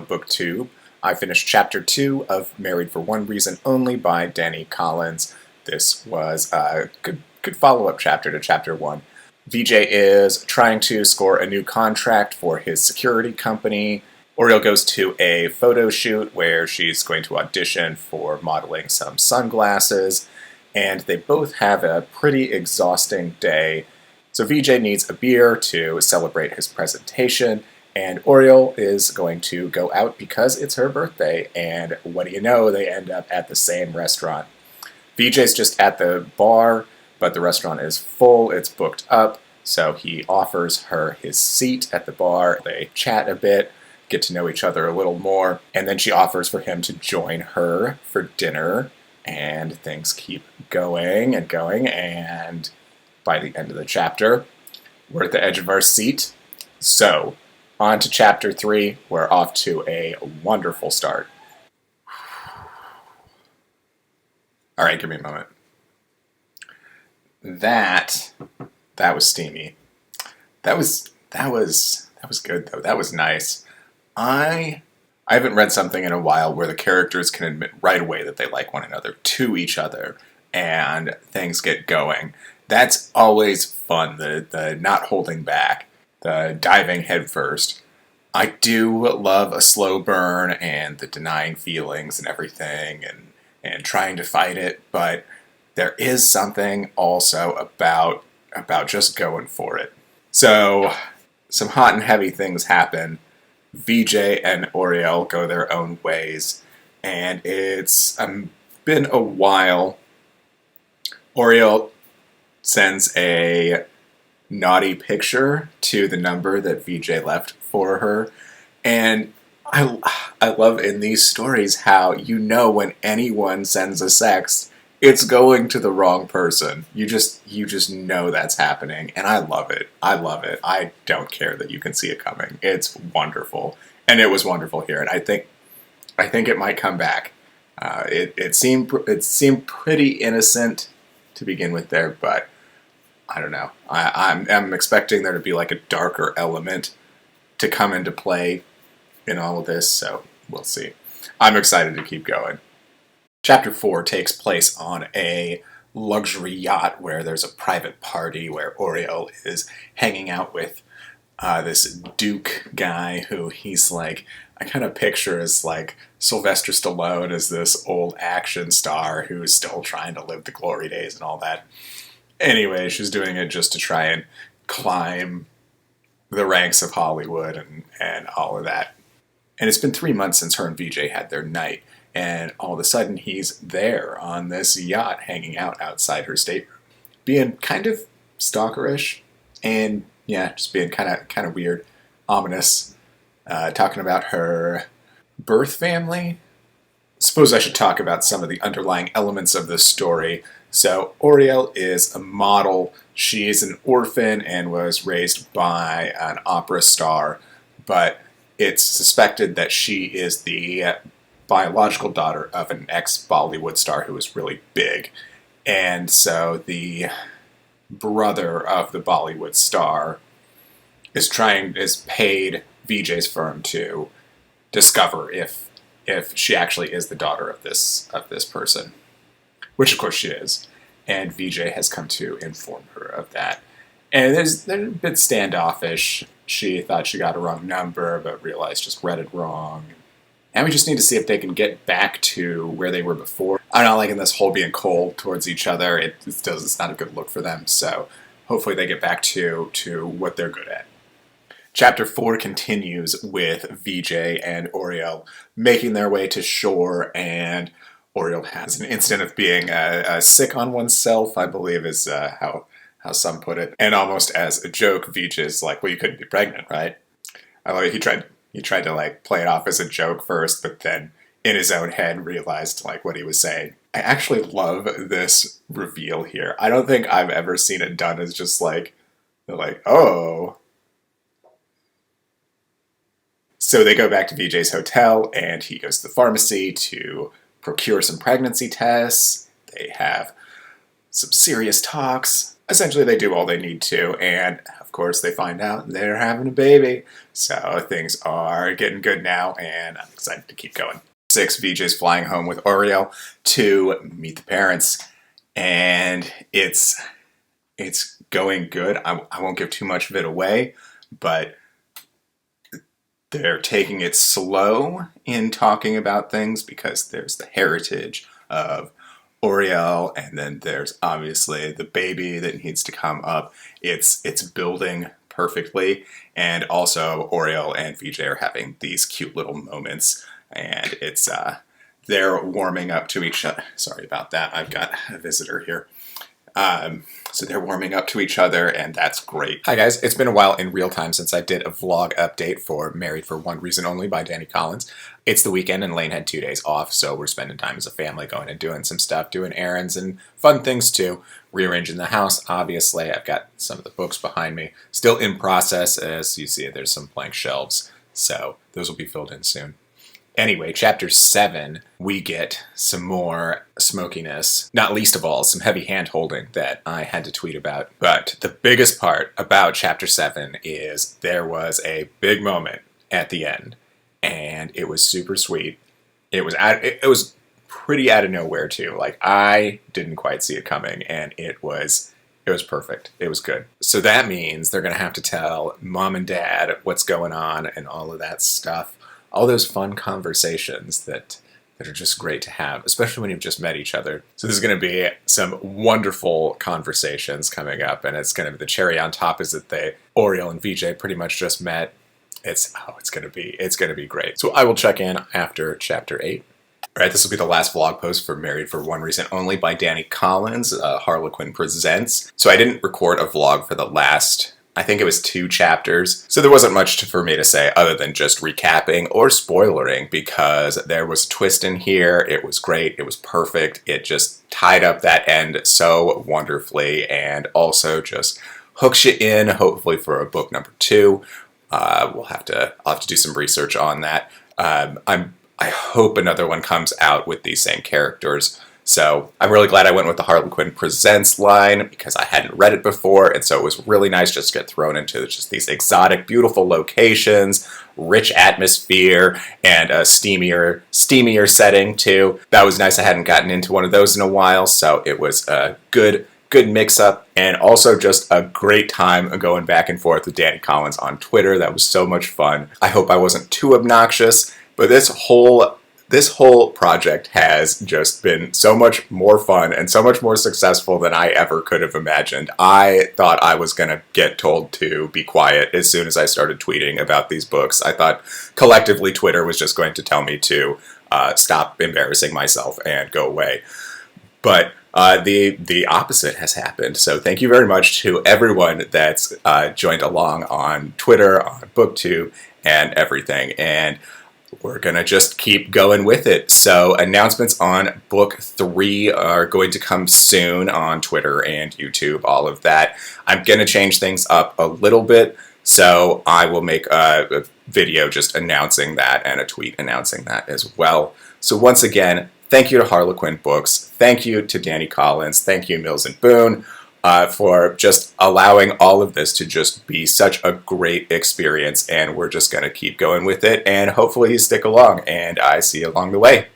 Booktube. I finished Chapter 2 of Married for One Reason Only by Dani Collins. This was a good follow-up chapter to Chapter 1. VJ is trying to score a new contract for his security company. Oriel goes to a photo shoot where she's going to audition for modeling some sunglasses, and they both have a pretty exhausting day. So VJ needs a beer to celebrate his presentation, and Oriel is going to go out because it's her birthday, and what do you know, they end up at the same restaurant. VJ's just at the bar, but the restaurant is full, it's booked up, so he offers her his seat at the bar. They chat a bit, get to know each other a little more, and then she offers for him to join her for dinner, and things keep going and going, and by the end of the chapter, we're at the edge of our seat. So, on to Chapter 3, we're off to a wonderful start. Alright, give me a moment. That was steamy. That was good though. That was nice. I haven't read something in a while where the characters can admit right away that they like one another to each other and things get going. That's always fun, the not holding back, the diving headfirst. I do love a slow burn and the denying feelings and everything and trying to fight it, but there is something also about just going for it. So, some hot and heavy things happen. VJ and Oriel go their own ways, and it's been a while. Oriel sends a naughty picture to the number that VJ left for her, and I love in these stories how you know when anyone sends a sext, it's going to the wrong person. You just know that's happening, and I love it. I love it. I don't care that you can see it coming. It's wonderful, and it was wonderful here, and I think it might come back. It seemed pretty innocent to begin with there, but I don't know. I'm expecting there to be like a darker element to come into play in all of this, so we'll see. I'm excited to keep going. Chapter 4 takes place on a luxury yacht where there's a private party where Oriel is hanging out with this Duke guy who he's like, I kind of picture as like Sylvester Stallone as this old action star who's still trying to live the glory days and all that. Anyway, she's doing it just to try and climb the ranks of Hollywood and all of that. And it's been 3 months since her and VJ had their night, and all of a sudden he's there on this yacht hanging out outside her stateroom, being kind of stalkerish, and yeah, just being kind of weird, ominous, talking about her birth family. Suppose I should talk about some of the underlying elements of this story. So Oriel is a model. She is an orphan and was raised by an opera star, but it's suspected that she is the biological daughter of an ex-Bollywood star who was really big. And so the brother of the Bollywood star is paid VJ's firm to discover if she actually is the daughter of this person, which of course she is, and VJ has come to inform her of that. And they're a bit standoffish. She thought she got a wrong number, but realized just read it wrong. And we just need to see if they can get back to where they were before. I'm not liking this whole being cold towards each other. It's not a good look for them, so hopefully they get back to what they're good at. Chapter 4 continues with VJ and Oriel making their way to shore, and Oriel has an incident of being sick on oneself, I believe is how some put it. And almost as a joke, VJ is like, well, you couldn't be pregnant, right? I love it. He tried to like play it off as a joke first, but then in his own head realized like what he was saying. I actually love this reveal here. I don't think I've ever seen it done as just like, they're like, oh. So they go back to VJ's hotel, and he goes to the pharmacy to procure some pregnancy tests. They have some serious talks. essentially they do all they need to, and of course they find out they're having a baby. So things are getting good now, and I'm excited to keep going. 6, VJ's flying home with Oriel to meet the parents, and it's going good. I won't give too much of it away, but they're taking it slow in talking about things because there's the heritage of Oriel, and then there's obviously the baby that needs to come up. It's building perfectly, and also Oriel and VJ are having these cute little moments, and it's they're warming up to each other. Sorry about that. I've got a visitor here. So they're warming up to each other, and that's great. Hi guys, it's been a while in real time since I did a vlog update for Married for One Reason Only by Dani Collins. It's the weekend and Lane had 2 days off, so we're spending time as a family going and doing some stuff, doing errands and fun things too. Rearranging the house, obviously. I've got some of the books behind me. Still in process, as you see there's some blank shelves, so those will be filled in soon. Anyway, chapter 7, we get some more smokiness, not least of all, some heavy hand-holding that I had to tweet about. But the biggest part about chapter 7 is there was a big moment at the end, and it was super sweet. It was pretty out of nowhere, too. Like, I didn't quite see it coming, and it was perfect. It was good. So that means they're going to have to tell mom and dad what's going on and all of that stuff. All those fun conversations that are just great to have, especially when you've just met each other. So there's going to be some wonderful conversations coming up, and it's going to be the cherry on top is that Oriel and VJ pretty much just met. It's going to be great. So I will check in after chapter 8. All right, this will be the last vlog post for Married for One Reason Only by Dani Collins, Harlequin Presents. So I didn't record a vlog for the last, I think it was 2 chapters, so there wasn't much for me to say other than just recapping or spoilering, because there was a twist in here. It was great. It was perfect. It just tied up that end so wonderfully, and also just hooks you in, hopefully for a book number 2. I'll have to do some research on that. I hope another one comes out with these same characters. So I'm really glad I went with the Harlequin Presents line because I hadn't read it before, and so it was really nice just to get thrown into just these exotic, beautiful locations, rich atmosphere, and a steamier setting too. That was nice. I hadn't gotten into one of those in a while, so it was a good mix-up, and also just a great time going back and forth with Dani Collins on Twitter. That was so much fun. I hope I wasn't too obnoxious, but this whole project has just been so much more fun and so much more successful than I ever could have imagined. I thought I was going to get told to be quiet as soon as I started tweeting about these books. I thought collectively Twitter was just going to tell me to stop embarrassing myself and go away. But the opposite has happened. So thank you very much to everyone that's joined along on Twitter, on BookTube, and everything. And we're going to just keep going with it. So announcements on book 3 are going to come soon on Twitter and YouTube, all of that. I'm going to change things up a little bit. So I will make a video just announcing that and a tweet announcing that as well. So once again, thank you to Harlequin Books. Thank you to Dani Collins. Thank you, Mills and Boone, for just allowing all of this to just be such a great experience. And we're just going to keep going with it. And hopefully you stick along. And I see you along the way.